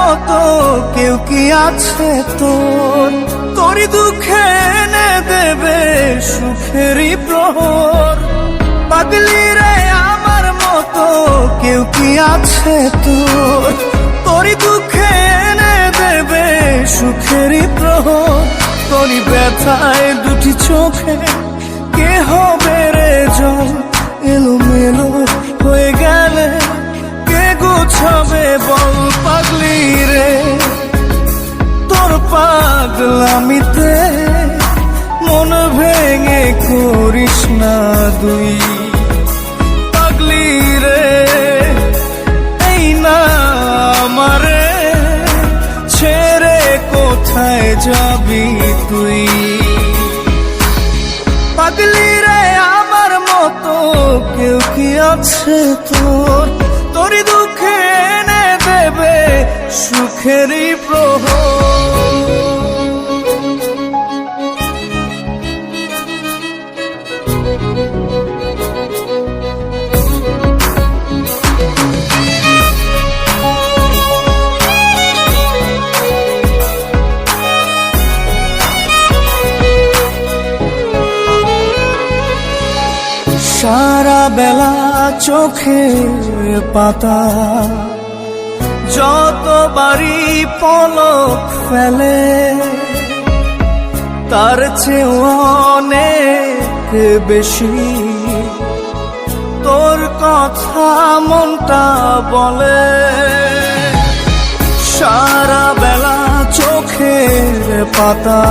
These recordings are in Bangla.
মতো কেউ কি আছে তোর? তোরই দুঃখে এনে দেবে সুখেরই প্রহর। পাগলি রে আমার মতো কেউ কি আছে তোর? তোরই দুঃখে এনে দেবে সুখেরই প্রহর। তোরই ব্যথায় দুটি চোখে কে হবে রে জল? এলোমেলো হয়ে গেলে কে গোছাবে বল? পাগলি রে তোর পাগলামিতে মন ভেঙে করিস না দুই। পাগলি রে এই না আমারে ছেড়ে কোথায় যাবি তুই? পাগলি রে আমার মতো কেউ কি আছে তোর? তোরই দুঃখে এনে দেবে সুখেরই প্রহর। সারা বেলা চোখের পাতা যতবারই পলক ফেলে, তার চেয়ে অনেক বেশি তোর কথা মনটা বলে। সারা বেলা চোখের পাতা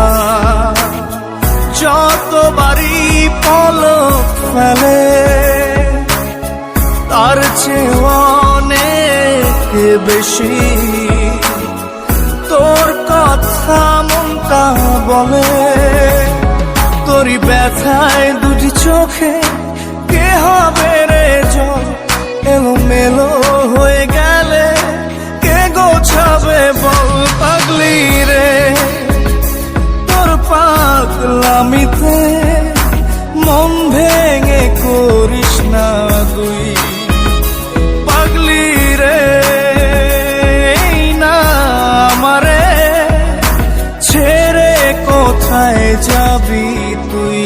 যতবারই পলক ফেলে, তার চেয়ে অনেক বেশি তোর কথা মনটা বলে। তোরই ব্যথায় দুটি চোখে কে হবে রে জল? এলোমেলো হয়ে গেলে কে গোছাবে বল? পাগলি রে তোর পাগলামিতে মন ভেঙে করিস না দুই। পাগলি রে এই না আমারে ছেড়ে কোথায় যাবি তুই?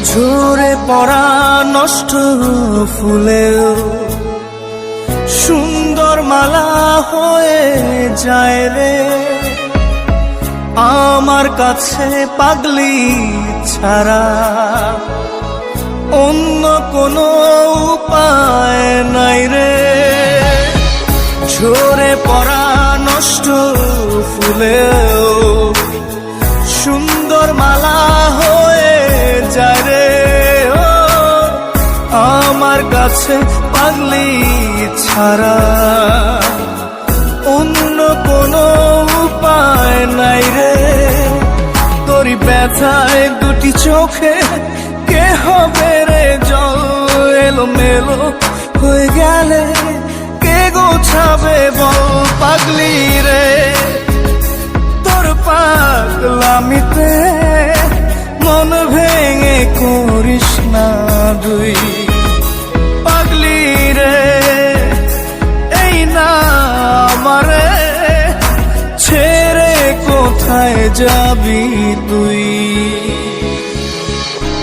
ঝরে পড়া নষ্ট ফুলেও সুন্দর মালা হয়ে যায় রে আমার কাছে। পাগলি ছাড়া অন্য কোনো উপায় নাই রে। ঝরে পড়া নষ্ট ফুলেও সুন্দর মালা হয়ে যায় রে আমার কাছে। পাগলি ছাড়া অন্য কোনো উপায় নাই রে। তোরই ব্যথায় দুটি চোখে কে হবে রে জল? এলোমেলো হয়ে গেলে কে গোছাবে বল? পাগলি রে তোর পাগলামিতে মন ভেঙে করিস না দুই। পাগলি রে এই না আমারে ছেড়ে কোথায় যাবি তুই?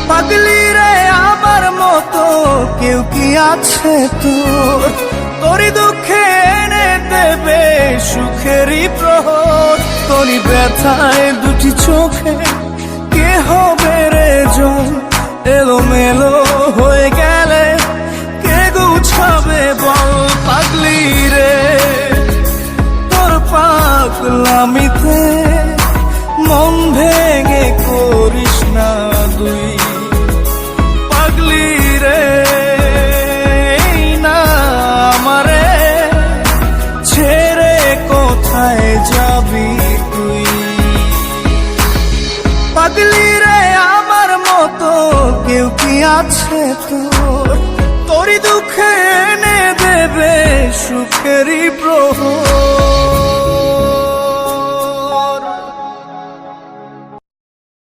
পাগলি রে আমার মতো কেউ কি আছে তোর? তোরই দুঃখে এনে দেবে সুখেরই প্রহর। তোরই ব্যথায় দুটি চোখে কে হবে রে জল? এলোমেলো হয়ে গেলে কে গুছাবে বল? পাগলি রে তোর পাগলামিতে মন ভেঙে করিস না দুই। পাগলি রে এই না আমারে ছেড়ে কোথায় যাবি তুই? পাগলি রে আমার মতো কেউ কি আছে তোরই দুঃখে এনে দেবে সুখেরই প্রহর।